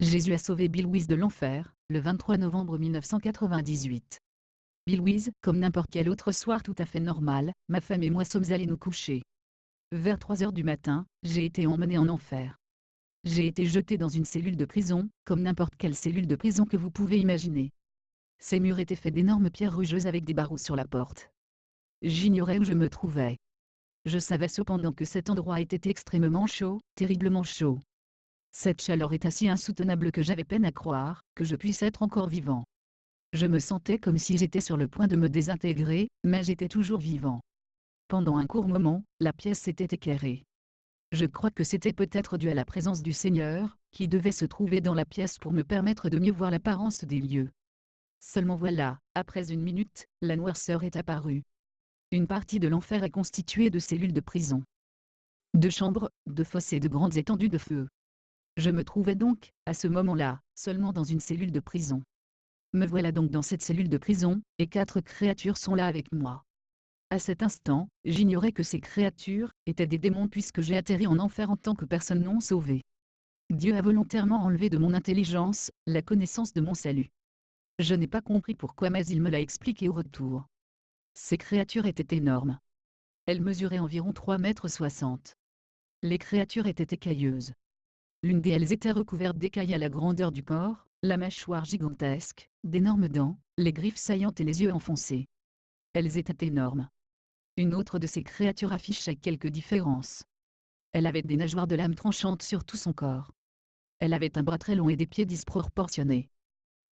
Jésus a sauvé Bill Wiese de l'enfer, le 23 novembre 1998. Bill Wiese, comme n'importe quel autre soir tout à fait normal, ma femme et moi sommes allés nous coucher. Vers 3 heures du matin, j'ai été emmené en enfer. J'ai été jeté dans une cellule de prison, comme n'importe quelle cellule de prison que vous pouvez imaginer. Ces murs étaient faits d'énormes pierres rugeuses avec des barreaux sur la porte. J'ignorais où je me trouvais. Je savais cependant que cet endroit était extrêmement chaud, terriblement chaud. Cette chaleur était si insoutenable que j'avais peine à croire que je puisse être encore vivant. Je me sentais comme si j'étais sur le point de me désintégrer, mais j'étais toujours vivant. Pendant un court moment, la pièce s'était éclairée. Je crois que c'était peut-être dû à la présence du Seigneur, qui devait se trouver dans la pièce pour me permettre de mieux voir l'apparence des lieux. Seulement voilà, après une minute, la noirceur est apparue. Une partie de l'enfer est constituée de cellules de prison, de chambres, de fosses et de grandes étendues de feu. Je me trouvais donc, à ce moment-là, seulement dans une cellule de prison. Me voilà donc dans cette cellule de prison, et 4 créatures sont là avec moi. À cet instant, j'ignorais que ces créatures étaient des démons puisque j'ai atterri en enfer en tant que personne non sauvée. Dieu a volontairement enlevé de mon intelligence la connaissance de mon salut. Je n'ai pas compris pourquoi, mais il me l'a expliqué au retour. Ces créatures étaient énormes. Elles mesuraient environ 3,60 m. Les créatures étaient écailleuses. L'une d'elles était recouverte d'écailles à la grandeur du corps, la mâchoire gigantesque, d'énormes dents, les griffes saillantes et les yeux enfoncés. Elles étaient énormes. Une autre de ces créatures affichait quelques différences. Elle avait des nageoires de lame tranchantes sur tout son corps. Elle avait un bras très long et des pieds disproportionnés.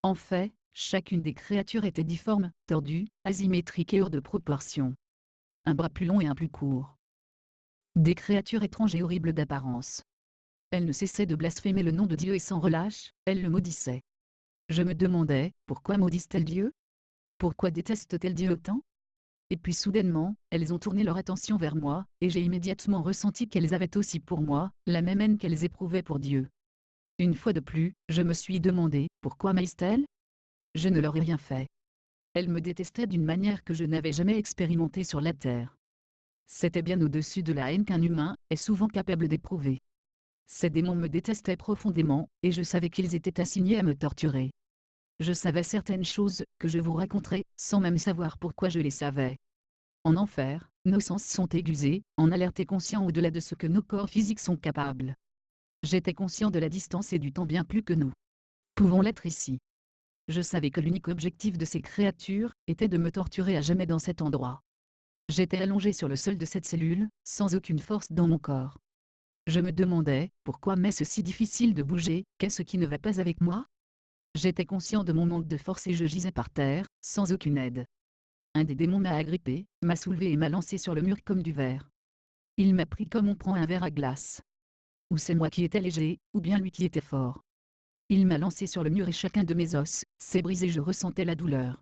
En fait, chacune des créatures était difforme, tordue, asymétrique et hors de proportion. Un bras plus long et un plus court. Des créatures étranges et horribles d'apparence. Elle ne cessait de blasphémer le nom de Dieu et sans relâche, elle le maudissait. Je me demandais, pourquoi maudissent-elles Dieu? Pourquoi détestent-elles Dieu autant? Et puis soudainement, elles ont tourné leur attention vers moi, et j'ai immédiatement ressenti qu'elles avaient aussi pour moi, la même haine qu'elles éprouvaient pour Dieu. Une fois de plus, je me suis demandé, pourquoi m'haïssent-elles? Je ne leur ai rien fait. Elles me détestaient d'une manière que je n'avais jamais expérimentée sur la terre. C'était bien au-dessus de la haine qu'un humain est souvent capable d'éprouver. Ces démons me détestaient profondément, et je savais qu'ils étaient assignés à me torturer. Je savais certaines choses que je vous raconterai, sans même savoir pourquoi je les savais. En enfer, nos sens sont aiguisés, en alerte et conscients au-delà de ce que nos corps physiques sont capables. J'étais conscient de la distance et du temps bien plus que nous pouvons l'être ici. Je savais que l'unique objectif de ces créatures était de me torturer à jamais dans cet endroit. J'étais allongé sur le sol de cette cellule, sans aucune force dans mon corps. Je me demandais, pourquoi m'est-ce si difficile de bouger, qu'est-ce qui ne va pas avec moi? J'étais conscient de mon manque de force et je gisais par terre, sans aucune aide. Un des démons m'a agrippé, m'a soulevé et m'a lancé sur le mur comme du verre. Il m'a pris comme on prend un verre à glace. Ou c'est moi qui étais léger, ou bien lui qui était fort. Il m'a lancé sur le mur et chacun de mes os s'est brisé, je ressentais la douleur.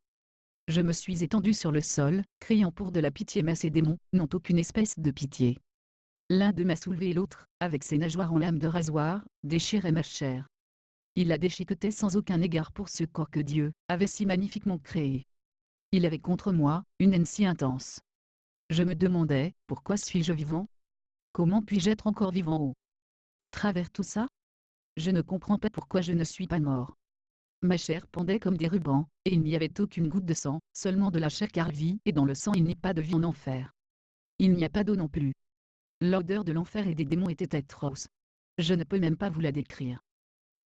Je me suis étendu sur le sol, criant pour de la pitié, mais ces démons n'ont aucune espèce de pitié. L'un d'eux m'a soulevé et l'autre, avec ses nageoires en lame de rasoir, déchirait ma chair. Il la déchiquetait sans aucun égard pour ce corps que Dieu avait si magnifiquement créé. Il avait contre moi une haine si intense. Je me demandais, pourquoi suis-je vivant? Comment puis-je être encore vivant au travers tout ça? Je ne comprends pas pourquoi je ne suis pas mort. Ma chair pendait comme des rubans, et il n'y avait aucune goutte de sang, seulement de la chair car vie, et dans le sang il n'y a pas de vie en enfer. Il n'y a pas d'eau non plus. L'odeur de l'enfer et des démons était atroce. Je ne peux même pas vous la décrire.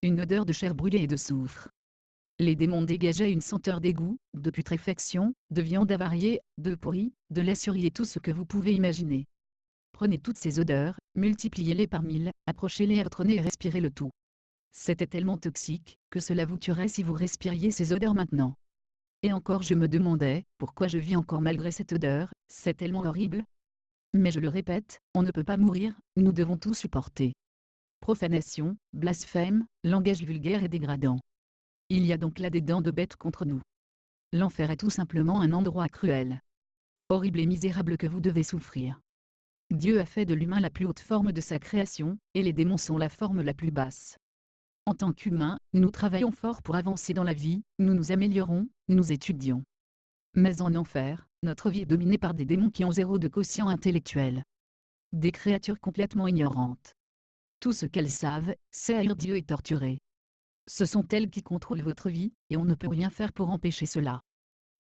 Une odeur de chair brûlée et de soufre. Les démons dégageaient une senteur d'égout, de putréfaction, de viande avariée, de pourri, de lait et tout ce que vous pouvez imaginer. Prenez toutes ces odeurs, multipliez-les par 1000, approchez-les à votre nez et respirez le tout. C'était tellement toxique, que cela vous tuerait si vous respiriez ces odeurs maintenant. Et encore je me demandais, pourquoi je vis encore malgré cette odeur, c'est tellement horrible. Mais je le répète, on ne peut pas mourir, nous devons tout supporter. Profanation, blasphème, langage vulgaire et dégradant. Il y a donc là des dents de bête contre nous. L'enfer est tout simplement un endroit cruel, horrible et misérable que vous devez souffrir. Dieu a fait de l'humain la plus haute forme de sa création, et les démons sont la forme la plus basse. En tant qu'humains, nous travaillons fort pour avancer dans la vie, nous nous améliorons, nous étudions. Mais en enfer, notre vie est dominée par des démons qui ont zéro de quotient intellectuel. Des créatures complètement ignorantes. Tout ce qu'elles savent, c'est haïr Dieu et torturer. Ce sont elles qui contrôlent votre vie, et on ne peut rien faire pour empêcher cela.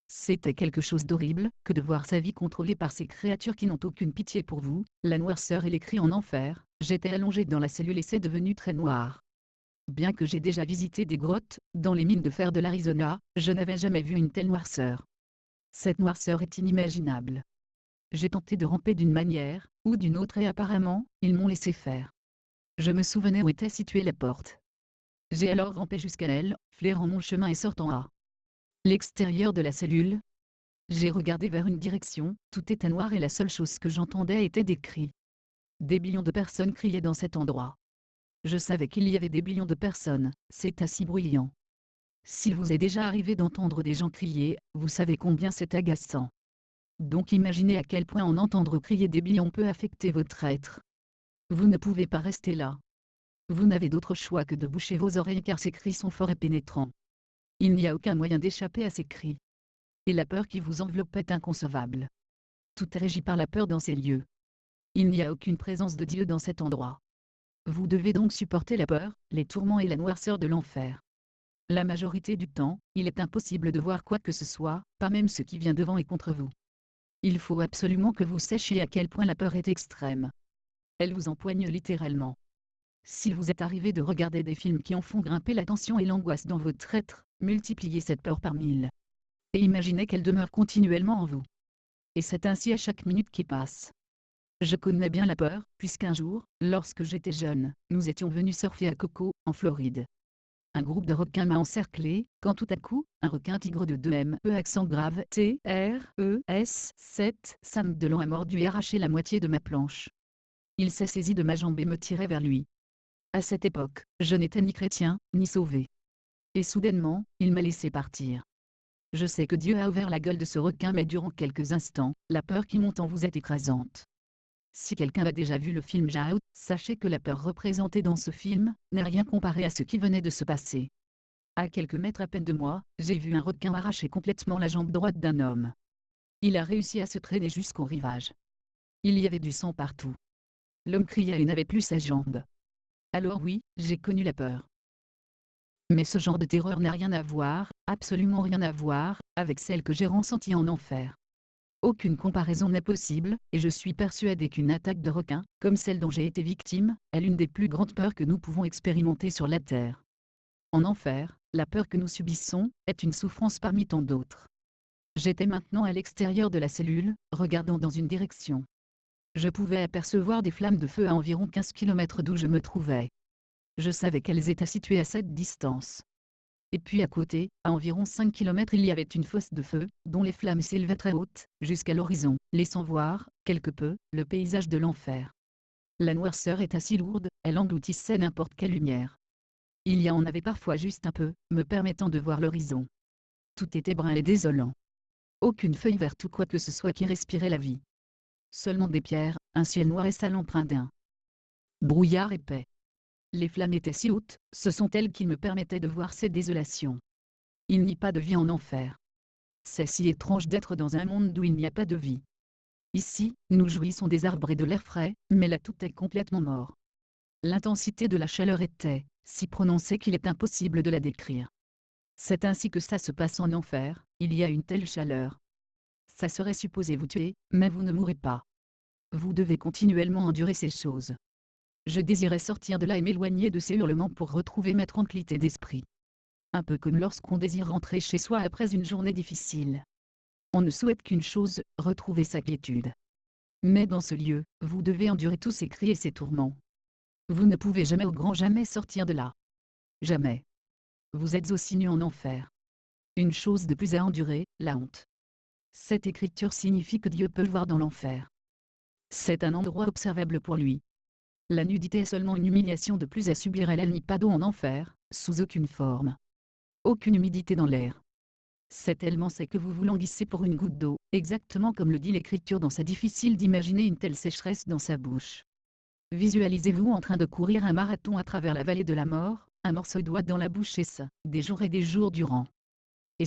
C'était quelque chose d'horrible, que de voir sa vie contrôlée par ces créatures qui n'ont aucune pitié pour vous. La noirceur et les cris en enfer. J'étais allongé dans la cellule et c'est devenu très noir. Bien que j'ai déjà visité des grottes, dans les mines de fer de l'Arizona, je n'avais jamais vu une telle noirceur. Cette noirceur est inimaginable. J'ai tenté de ramper d'une manière, ou d'une autre et apparemment, ils m'ont laissé faire. Je me souvenais où était située la porte. J'ai alors rampé jusqu'à elle, flairant mon chemin et sortant à l'extérieur de la cellule. J'ai regardé vers une direction, tout était noir et la seule chose que j'entendais était des cris. Des millions de personnes criaient dans cet endroit. Je savais qu'il y avait des millions de personnes, c'est assez bruyant. S'il vous est déjà arrivé d'entendre des gens crier, vous savez combien c'est agaçant. Donc imaginez à quel point en entendre crier des millions peut affecter votre être. Vous ne pouvez pas rester là. Vous n'avez d'autre choix que de boucher vos oreilles car ces cris sont forts et pénétrants. Il n'y a aucun moyen d'échapper à ces cris. Et la peur qui vous enveloppe est inconcevable. Tout est régi par la peur dans ces lieux. Il n'y a aucune présence de Dieu dans cet endroit. Vous devez donc supporter la peur, les tourments et la noirceur de l'enfer. La majorité du temps, il est impossible de voir quoi que ce soit, pas même ce qui vient devant et contre vous. Il faut absolument que vous sachiez à quel point la peur est extrême. Elle vous empoigne littéralement. S'il vous est arrivé de regarder des films qui en font grimper la tension et l'angoisse dans votre être, multipliez cette peur par 1000. Et imaginez qu'elle demeure continuellement en vous. Et c'est ainsi à chaque minute qui passe. Je connais bien la peur, puisqu'un jour, lorsque j'étais jeune, nous étions venus surfer à Coco, en Floride. Un groupe de requins m'a encerclé, quand tout à coup, un requin tigre de 2 m accent grave T-R-E-S 7 Sam Delon a mordu et arraché la moitié de ma planche. Il s'est saisi de ma jambe et me tirait vers lui. À cette époque, je n'étais ni chrétien, ni sauvé. Et soudainement, il m'a laissé partir. Je sais que Dieu a ouvert la gueule de ce requin mais durant quelques instants, la peur qui monte en vous est écrasante. Si quelqu'un a déjà vu le film Jaws, sachez que la peur représentée dans ce film n'est rien comparé à ce qui venait de se passer. À quelques mètres à peine de moi, j'ai vu un requin arracher complètement la jambe droite d'un homme. Il a réussi à se traîner jusqu'au rivage. Il y avait du sang partout. L'homme criait et n'avait plus sa jambe. Alors oui, j'ai connu la peur. Mais ce genre de terreur n'a rien à voir, absolument rien à voir, avec celle que j'ai ressentie en enfer. Aucune comparaison n'est possible, et je suis persuadé qu'une attaque de requin, comme celle dont j'ai été victime, est l'une des plus grandes peurs que nous pouvons expérimenter sur la Terre. En enfer, la peur que nous subissons, est une souffrance parmi tant d'autres. J'étais maintenant à l'extérieur de la cellule, regardant dans une direction. Je pouvais apercevoir des flammes de feu à environ 15 km d'où je me trouvais. Je savais qu'elles étaient situées à cette distance. Et puis à côté, à environ 5 km il y avait une fosse de feu, dont les flammes s'élevaient très hautes, jusqu'à l'horizon, laissant voir, quelque peu, le paysage de l'enfer. La noirceur était si lourde, elle engloutissait n'importe quelle lumière. Il y en avait parfois juste un peu, me permettant de voir l'horizon. Tout était brun et désolant. Aucune feuille verte ou quoi que ce soit qui respirait la vie. Seulement des pierres, un ciel noir et sale empreint d'un brouillard épais. Les flammes étaient si hautes, ce sont elles qui me permettaient de voir cette désolation. Il n'y a pas de vie en enfer. C'est si étrange d'être dans un monde où il n'y a pas de vie. Ici, nous jouissons des arbres et de l'air frais, mais là tout est complètement mort. L'intensité de la chaleur était si prononcée qu'il est impossible de la décrire. C'est ainsi que ça se passe en enfer, il y a une telle chaleur. Ça serait supposé vous tuer, mais vous ne mourrez pas. Vous devez continuellement endurer ces choses. Je désirais sortir de là et m'éloigner de ces hurlements pour retrouver ma tranquillité d'esprit. Un peu comme lorsqu'on désire rentrer chez soi après une journée difficile. On ne souhaite qu'une chose, retrouver sa quiétude. Mais dans ce lieu, vous devez endurer tous ces cris et ces tourments. Vous ne pouvez jamais au grand jamais sortir de là. Jamais. Vous êtes aussi nu en enfer. Une chose de plus à endurer, la honte. Cette écriture signifie que Dieu peut le voir dans l'enfer. C'est un endroit observable pour lui. La nudité est seulement une humiliation de plus à subir. Elle n'y a pas d'eau en enfer, sous aucune forme. Aucune humidité dans l'air. C'est tellement sec que vous vous languissez pour une goutte d'eau, exactement comme le dit l'écriture dans sa difficile d'imaginer une telle sécheresse dans sa bouche. Visualisez-vous en train de courir un marathon à travers la vallée de la mort, un morceau de doigt dans la bouche et ça, des jours et des jours durant. Et